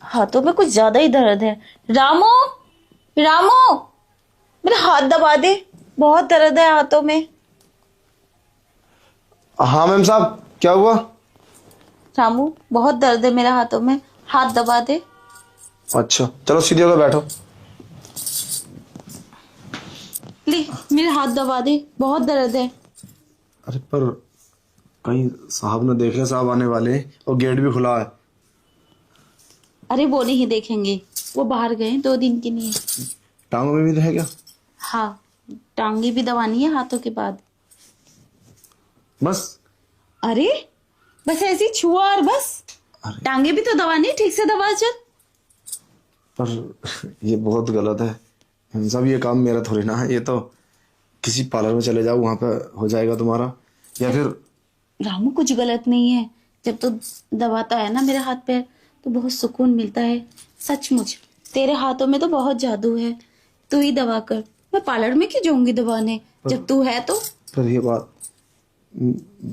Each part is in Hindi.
हाथों में कुछ ज्यादा ही दर्द है। रामू, रामू, मेरा हाथ दबा दे, बहुत दर्द है हाथों में। हाँ मैम साहब, क्या हुआ? रामू, बहुत दर्द है मेरे हाथों में, हाथ दबा दे। अच्छा चलो सीधे होकर बैठो। ले, मेरे हाथ दबा दे, बहुत दर्द है। अरे पर कहीं साहब ने देख लिया, साहब आने वाले हैं और गेट भी खुला है। अरे वो नहीं देखेंगे, वो बाहर गए 2 दिन के लिए। टांगों में भी तो है क्या? हाँ, टांगे भी दबानी है हाथों के बाद। बस? अरे बस ऐसे ही छुआ और बस। अरे टांगे भी तो दबानी, ठीक से दबा चल। पर ये बहुत गलत है मैम साहब, ये काम मेरा थोड़ी ना है। ये तो किसी पार्लर में चले जाओ, वहां पे हो जाएगा तुम्हारा। या फिर रामू, कुछ गलत नहीं है। जब तू दबाता है ना मेरे हाथ पैर, तो बहुत सुकून मिलता है। सचमुच तेरे हाथों में तो बहुत जादू है। तू ही दबा कर, मैं पार्लर में क्यों जाऊंगी दबाने जब तू है तो। पर ये बात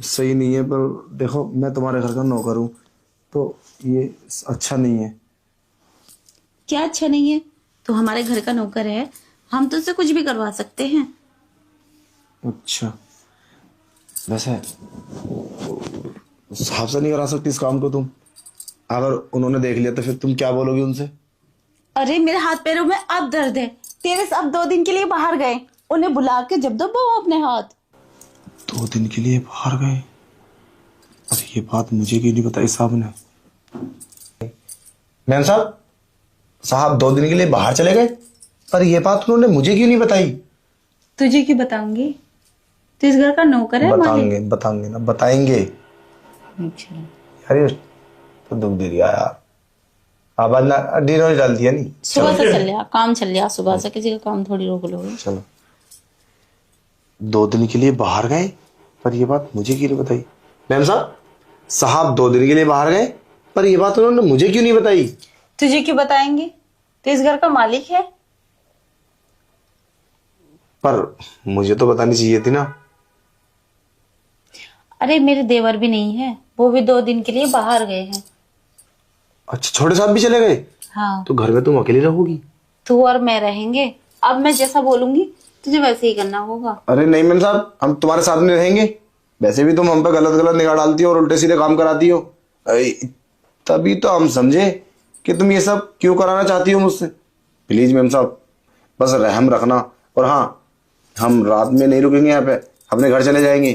सही नहीं है। पर देखो, मैं तुम्हारे घर का नौकर हूँ, तो ये अच्छा नहीं है। क्या अच्छा नहीं है? तू हमारे घर का नौकर है, हम तुझसे कुछ भी करवा सकते हैं। अच्छा, वैसे साहब से नहीं करा सकती इस काम को तुम? अगर उन्होंने देख लिया तो फिर तुम क्या बोलोगी उनसे? अरे मेरे हाथ पैरों में अब दर्द है। तेरे सब 2 दिन के लिए बाहर गए, उन्हें बुला के जब दबाओ अपने हाथ। 2 दिन के लिए बाहर गए? अरे ये बात मुझे क्यों नहीं बताई साहब ने? मैम साहब, साहब 2 दिन के लिए बाहर चले गए, पर ये बात उन्होंने मुझे क्यों नहीं बताई? तुझे क्यों बताऊंगी? तू इस घर का नौकर है, बताएंगे बताएंगे ना, बताएंगे। अच्छा। यार ये तो दुख दे दिया यार। आवाज ना डिनर डाल दिया नहीं। सुबह से चल लिया काम, चल लिया सुबह से, किसी का काम थोड़ी रोक लोगे। चलो, 2 दिन के लिए बाहर गए, पर ये बात मुझे क्यों नहीं बताई? मैम साहब, साहब 2 दिन के लिए बाहर गए, पर ये बात उन्होंने मुझे क्यों नहीं बताई? तुझे क्यों बताएंगे? तू इस घर का मालिक है। पर मुझे तो बतानी चाहिए थी ना। अरे मेरे देवर भी नहीं है, वो भी 2 दिन के लिए बाहर गए हैं। अच्छा, छोटे साहब भी चले गए? हाँ, तो घर में तुम अकेली रहोगी? तू और मैं रहेंगे। अब मैं जैसा बोलूंगी तुझे वैसे ही करना होगा। अरे नहीं मैम साहब, हम तुम्हारे साथ में रहेंगे। वैसे भी तुम हम पे गलत गलत निगाह डालती हो और उल्टे सीधे काम कराती हो। तभी तो हम समझे कि तुम ये सब क्यों कराना चाहती हो मुझसे। प्लीज मैम साहब, बस रहम रखना। और हाँ, हम रात में नहीं रुकेंगे यहाँ पे, अपने घर चले जाएंगे।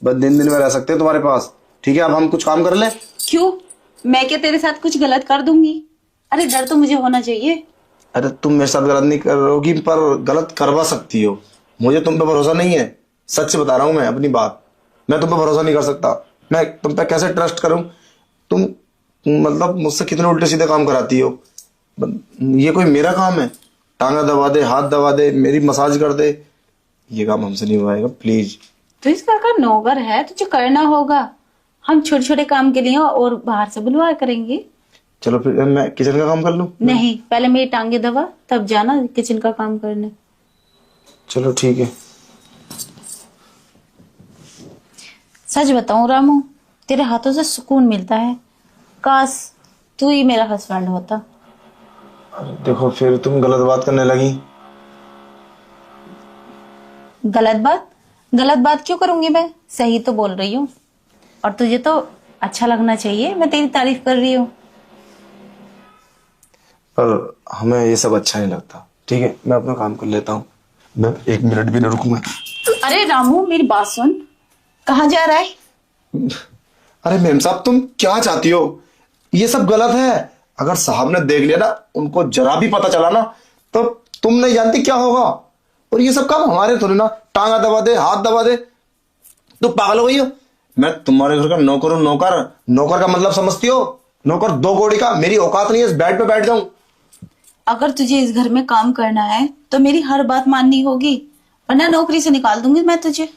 बस दिन दिन में रह सकते हैं तुम्हारे पास। ठीक है, अब हम कुछ काम कर लें? क्यों? मैं क्या तेरे साथ कुछ गलत कर दूंगी? अरे डर तो मुझे होना चाहिए। अरे तुम मेरे साथ गलत नहीं करोगी, पर गलत करवा सकती हो। मुझे तुम पे भरोसा नहीं है, सच बता रहा हूँ मैं अपनी बात। मैं तुम पे भरोसा नहीं कर सकता। मैं तुम पे कैसे ट्रस्ट करूं? तुम मतलब मुझसे कितने उल्टे सीधे काम कराती हो। ये कोई मेरा काम है? टांगा दबा दे, हाथ दबा दे, मेरी मसाज कर दे, ये काम हमसे नहीं होएगा प्लीज। तो इस घर का नौकर है, तुझे करना होगा। हम छोटे छोटे काम के लिए और बाहर से बुलवा करेंगे। चलो फिर मैं किचन का काम कर लूं? नहीं, पहले मेरी टांगे दबा, तब जाना किचन का काम करने। चलो ठीक है। सच बताऊं रामू, तेरे हाथों से सुकून मिलता है। काश तू ही मेरा हस्बैंड होता। देखो, फिर तुम गलत बात करने लगी। गलत बात? गलत बात क्यों करूंगी? मैं सही तो बोल रही हूँ, और तुझे तो अच्छा लगना चाहिए, मैं तेरी तारीफ कर रही हूँ। पर हमें ये सब अच्छा नहीं लगता। ठीक है, मैं अपना काम कर लेता हूँ। मैं 1 मिनट भी नहीं रुकूंगा। अरे रामू, मेरी बात सुन, कहाँ जा रहा है? अरे मेम साहब, तुम क्या चाहती हो? ये सब गलत है। अगर साहब ने देख लिया ना, उनको जरा भी पता चला ना, तो तुम नहीं जानती क्या होगा। और ये सब काम हमारे थोड़ी ना। टांगा दबा दे, हाथ दबा दे, तुम पागल हो गई हो? मैं तुम्हारे घर का नौकर हूं। नौकर, नौकर का मतलब समझती हो? नौकर 2 कौड़ी का। मेरी औकात नहीं है इस बेड पे बैठ जाऊं। अगर तुझे इस घर में काम करना है तो मेरी हर बात माननी होगी, वरना नौकरी से निकाल दूंगी मैं तुझे।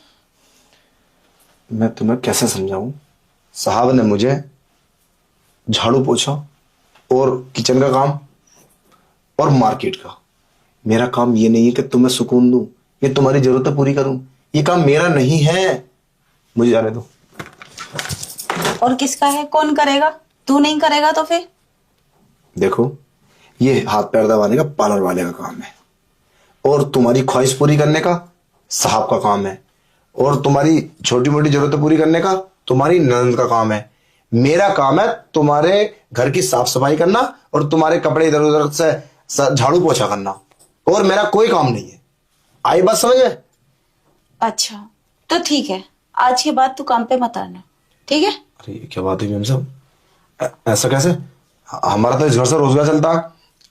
मैं तुम्हें कैसे समझाऊं? साहब ने मुझे झाड़ू पोछा और किचन का काम और मार्केट का। मेरा काम ये नहीं है कि तुम्हें सुकून दूं, ये तुम्हारी जरूरतें पूरी करूं। ये काम मेरा नहीं है, मुझे जाने दो। और किसका है? कौन करेगा? तू नहीं करेगा तो फिर? देखो, ये हाथ पैर दबाने का पार्लर वाले का काम है, और तुम्हारी ख्वाहिश पूरी करने का साहब का काम है, और तुम्हारी छोटी मोटी जरूरतें पूरी करने का तुम्हारी ननद का काम है। मेरा काम है तुम्हारे घर की साफ सफाई करना और तुम्हारे कपड़े इधर उधर से झाड़ू पोछा करना, और मेरा कोई काम नहीं है। आई बात समझ में? अच्छा तो ठीक है, आज के बाद तू काम पे मत आना, ठीक है? अरे ये क्या बात है मैम साहब, ऐसा कैसे? हमारा तो इस घर से रोजगार चलता है,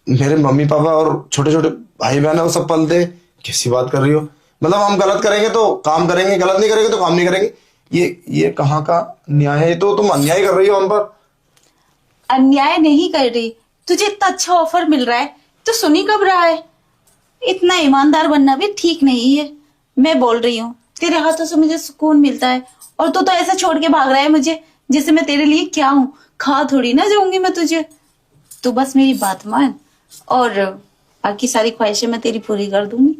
मेरे मम्मी पापा और छोटे छोटे भाई बहन है वो सब पलते। कैसी बात कर रही हो? मतलब हम गलत करेंगे तो काम करेंगे, गलत नहीं करेंगे तो काम नहीं करेंगे? ये कहाँ का न्याय है? ये तो तुम अन्याय कर रही हो हम पर। अन्याय नहीं कर रही, तुझे इतना अच्छा ऑफर मिल रहा है तो सुनी कब रहा है? इतना ईमानदार बनना भी ठीक नहीं है। मैं बोल रही हूँ, तेरे हाथों से मुझे सुकून मिलता है, और तू तो ऐसा छोड़ के भाग रहा है मुझे जैसे मैं तेरे लिए क्या हूँ। खा थोड़ी ना जाऊंगी मैं तुझे। तू बस मेरी बात मान, और बाकी सारी ख्वाहिशें मैं तेरी पूरी कर दूंगी।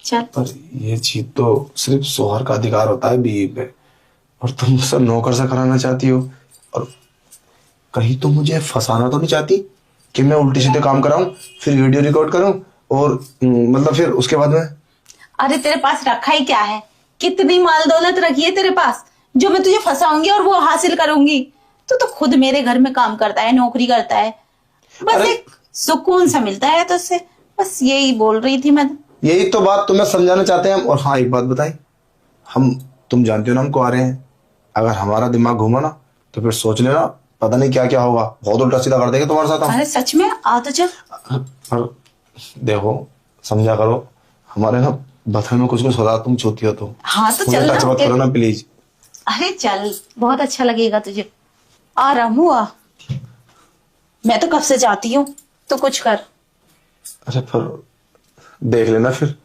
चल। पर ये चीज तो सिर्फ सोहर का अधिकार होता है बीवी पे, और तुम सब नौकर से कराना चाहती हो। और कहीं तुम मुझे फंसाना तो नहीं चाहती कि मैं उल्टे सीधे काम कराऊं, फिर वीडियो रिकॉर्ड करूं, और मतलब फिर उसके बाद में? अरे तेरे पास रखा ही क्या है? कितनी माल दौलत रखी है तेरे पास जो मैं तुझे फंसाऊंगी और वो हासिल करूंगी? तू तो खुद मेरे घर में काम करता है, नौकरी करता है, बस एक सुकून सा मिलता है तुझसे। बस यही बोल रही थी मैं। यही तो बात तुम्हें समझाना चाहते हैं हम। और हाँ, एक बात बताई, तुम जानते हो ना हम कुंवारे हैं, अगर हमारा दिमाग घूमा ना तो फिर सोच लेना पता नहीं क्या क्या होगा, बहुत उल्टा सीधा कर देंगे तुम्हारे साथ हम। अरे सच में आ तो चल। पर देखो, समझा करो, हमारे ना बथन में कुछ कुछ हो रहा, तुम छूती हो तो हाँ तो मुझे चल टच मत करो ना प्लीज। अरे चल, बहुत अच्छा लगेगा तुझे। आ रामू आ, मैं तो कब से जाती हूँ, तो कुछ कर। अरे पर देख लेना, फिर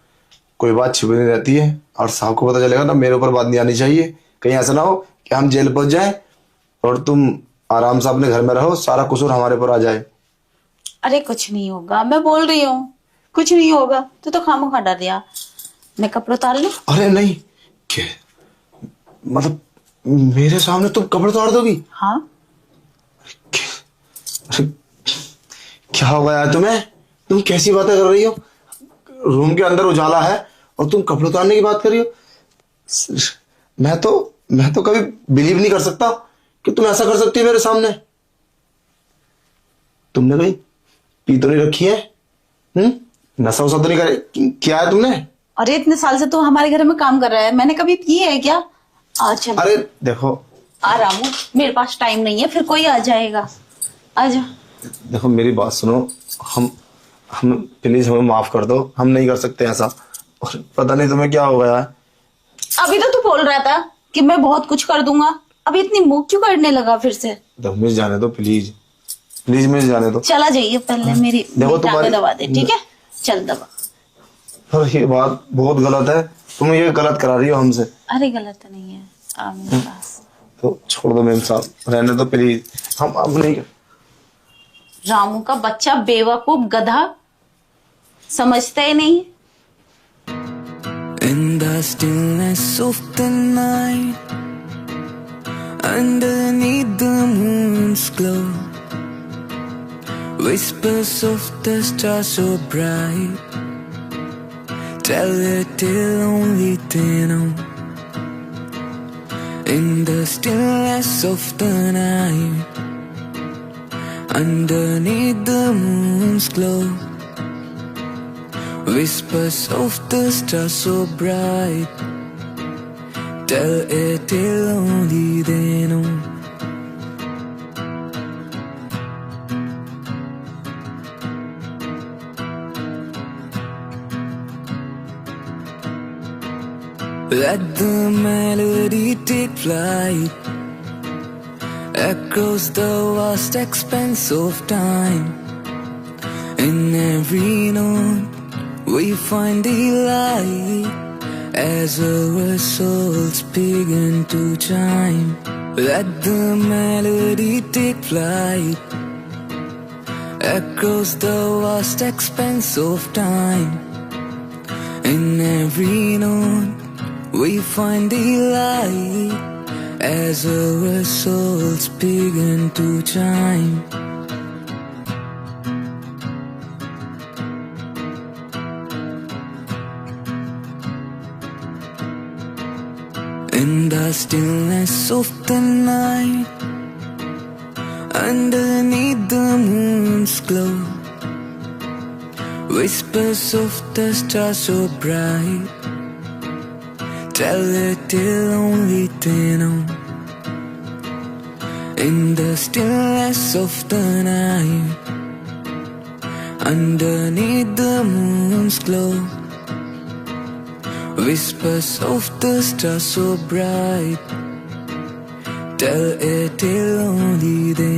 कोई बात छिपी नहीं रहती है, और साहब को पता चलेगा ना, मेरे ऊपर बात नहीं आनी चाहिए। कहीं ऐसा ना हो कि हम जेल पहुंच जाएं और तुम आराम से अपने घर में रहो, सारा कसूर हमारे ऊपर आ जाए। अरे कुछ नहीं होगा, मैं बोल रही हूँ कुछ नहीं होगा। तू तो खामोखा डर गया। मैं कपड़े उतार लूं? अरे नहीं, क्या मतलब मेरे सामने तुम कपड़े उतार दोगी? हाँ। अरे क्या हो गया तुम्हें? तुम कैसी बातें कर रही हो? रूम के अंदर उजाला है और तुम कपड़े उतारने की बात कर रही हो? मैं तो कभी बिलीव नहीं कर सकता कि तुम ऐसा कर सकती हो मेरे सामने। तुमने कहीं पी तो नहीं रखी है? नशा वशा तो नहीं करे? क्या है तुमने? अरे इतने साल से तू हमारे घर में काम कर रहा है, मैंने कभी पी है क्या? आ चल। अरे देखो, आ रामू, मेरे पास टाइम नहीं है, फिर कोई आ जाएगा। आजा। देखो मेरी बात सुनो, हम प्लीज हमें माफ कर दो, हम नहीं कर सकते ऐसा। और पता नहीं तुम्हें क्या हो गया है। अभी तो तू बोल रहा था कि मैं बहुत कुछ कर दूंगा, अभी इतनी मुंह क्यों करने लगा फिर से? देखो मुझे जाने दो प्लीज, प्लीज मुझे जाने दो। चला जाइए, पहले मेरी टांगें दबा दे, ठीक है? चल दबा। और ये बात बहुत गलत है, तुम ये गलत करा रही हो हमसे। अरे गलत नहीं है, आ मेरे पास। तो छोड़ दो मेम साहब, रहने दो प्लीज, हम अब नहीं। रामू का बच्चा, बेवकूफ गधा, समझता ही नहीं। In the stillness of the night, underneath the moon's glow, whispers of the stars so bright, tell the tale only they know. In the stillness of the night, underneath the moon's glow, whispers of the stars so bright, tell a tale only they know. Let the melody take flight across the vast expanse of time. In every note we find delight as our souls begin to chime. Let the melody take flight across the vast expanse of time. In every note we find delight as our souls begin to chime. In the stillness of the night, underneath the moon's glow, whispers of the stars so bright, tell it till only they know. In the stillness of the night, underneath the moon's glow, whispers of the stars so bright, tell it till only they